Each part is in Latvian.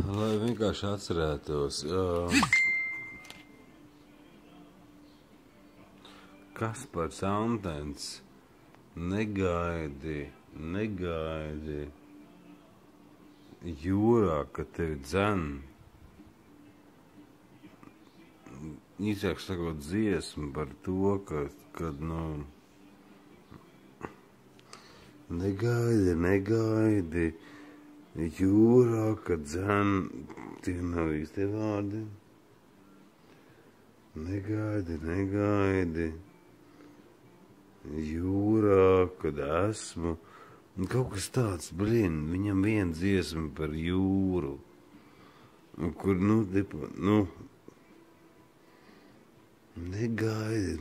Lai vienkārši atcerētos. Kaspars Antens negaidi jūrā, kad tevi dzen. Īsāk sakot dziesmu par to, kad negaidi jūrā, kad dzen. Tie nav īsti vārdi. Negaidi jūrā, kad esmu. Kaut kas tāds, viņam viena dziesma par jūru. Kur, negaidi.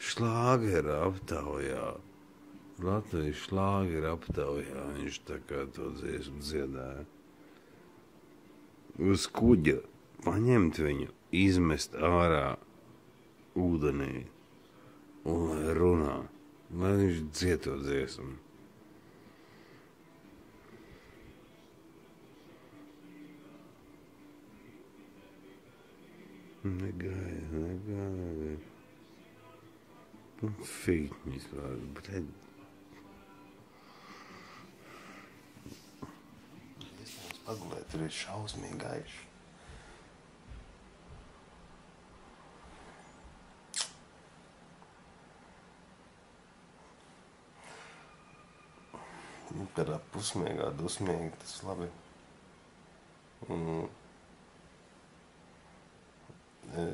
Šlāgera aptaujā. Latvijas šlāgera aptaujā viņš tā kā to dziesmu dziedāja. Uz kuģa paņemt viņu, izmest ārā ūdenī un lai runā, lai viņš dzied to dziesmu. Negaidi. Fīknis vēl, Pagulēt, tur ir šausmīgi gaiši. Tādā pusmiegā, dusmīgi, tas labi.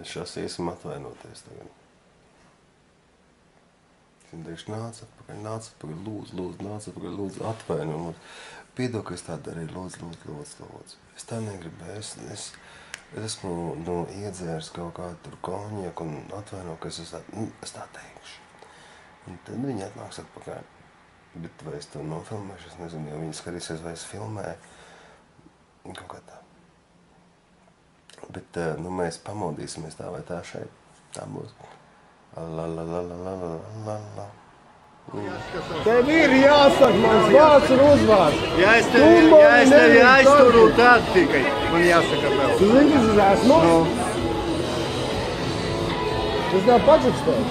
Šās iesim atvainoties tagad. Viņam teikšu, nāc atpakaļ, lūdzu, atvaino. Piedod, ka es tā darīju, lūdzu. Es tā negribēju, es esmu iedzērs kaut kādu tur konjaku un atvaino, ka es tā teikšu. Un tad viņi atnāks atpakaļ. Bet vai es to nofilmēšu, es nezinu, jo viņi skatīsies, vai es filmēju. Kaut kā tā. Bet, mēs pamodīsimies tā vai tā šeit. Tā būs. Tev ir jāsaka mans vārds un uzvārds. Ja es tevi aizturu, tad tikai man jāsaka vēl. Tu zini, kas es esmu? Tas nav pačakstēs.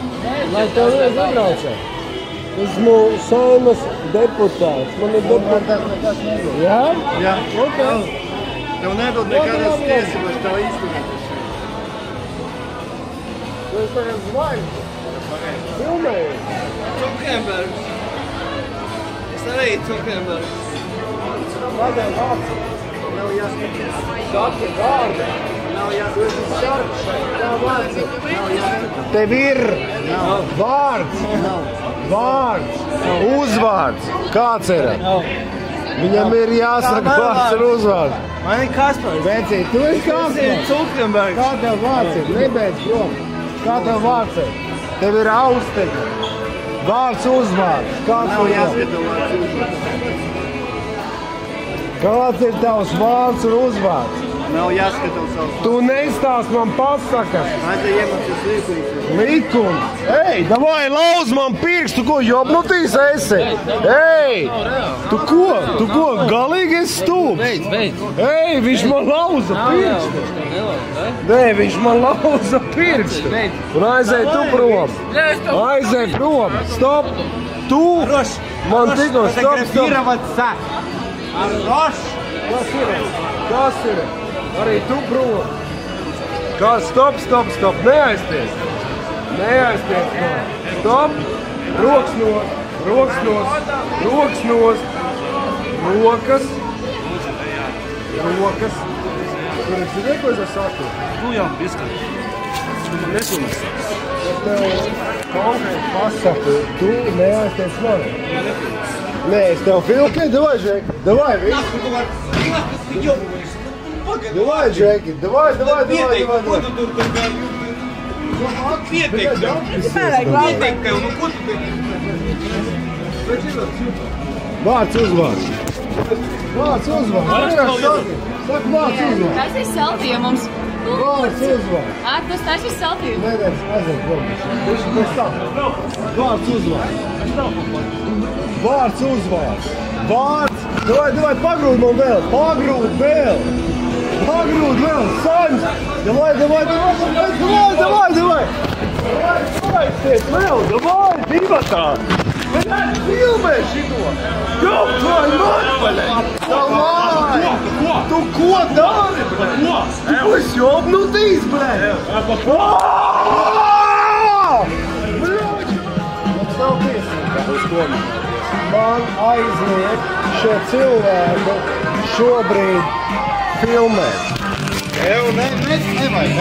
Lai tev nebraucē. Esmu Saimas deputāts. Man ir deputāts. Jā? Jā. Ok. Tev nedod nekādas tiesības tev izturēt. Tu esi tagad zvaigzne. Filmēju. Zuckerbergs. Es arī Zuckerbergs. Kādēļ vārds? Nav jāskaties. Saki vārdu. Nav Tu jāskaties. esi šarks. Tā vārds. Tev ir vārds. Vārds. Uzvārds. Kāds ir? Viņam ir jāsaka vārds un uzvārds. Man ir Kaspars. Vecī, tu esi Kaspars. Zuckerbergs. Kā tev vārds ir? Nebeidz prom. Kā tev vārds ir? Tev ir austeņa. Vārds uzvārds. Kāds Nav ir? jāskaties vārds uzvārds. Kāds ir tavs vārds un uzvārds? Nav jāskatos savus. Tu neizstāst man pasakas. Aizai iemācies līkums. Likums. Ej, davai, lauz man pirkstu, ko jobnutīs esi? Ej, tu ko, galīgi esi stūps? Ej, viņš man lauza pirkstu. Nē, viņš man lauza pirkstu. Un aizej tu prom. Aizej prom. Stop. Tu man tikko stop. Kas ir? Arī tu prom. Kas? Stop. Neaizties. Stop. Rokas nost. Rokas. Tur es zinu, ko es saku? Nu jau, viskāt. Nesumas. Es tev konkrēti pasaku, tu neaizties mani. Nē, es tev filmēju, davai, Žeki. Davai, viss. Davai, Žeki. Davai. Vārds uzvārds. Saka vārds uzvārds. Tas ir selfija mums. Vārds uzvārds. Tas ir selfija. Nedēļas aiziet prom. Viņš pēc tam. Vārds uzvārds. Vārds uzvārds. Давай, погрūd man vēl! Pogrūd vēl! Saņs! Давай! Sties vēl! Davai, divatā! Блядь, filmē šito! Ёp, твой мать, блядь! Давай! Tu ko dari, блядь? Tu būs jobnutīs, blядь! Блядь! Nav tiesība. Man aizliek šo cilvēku šobrīd filmēt. Nevajag.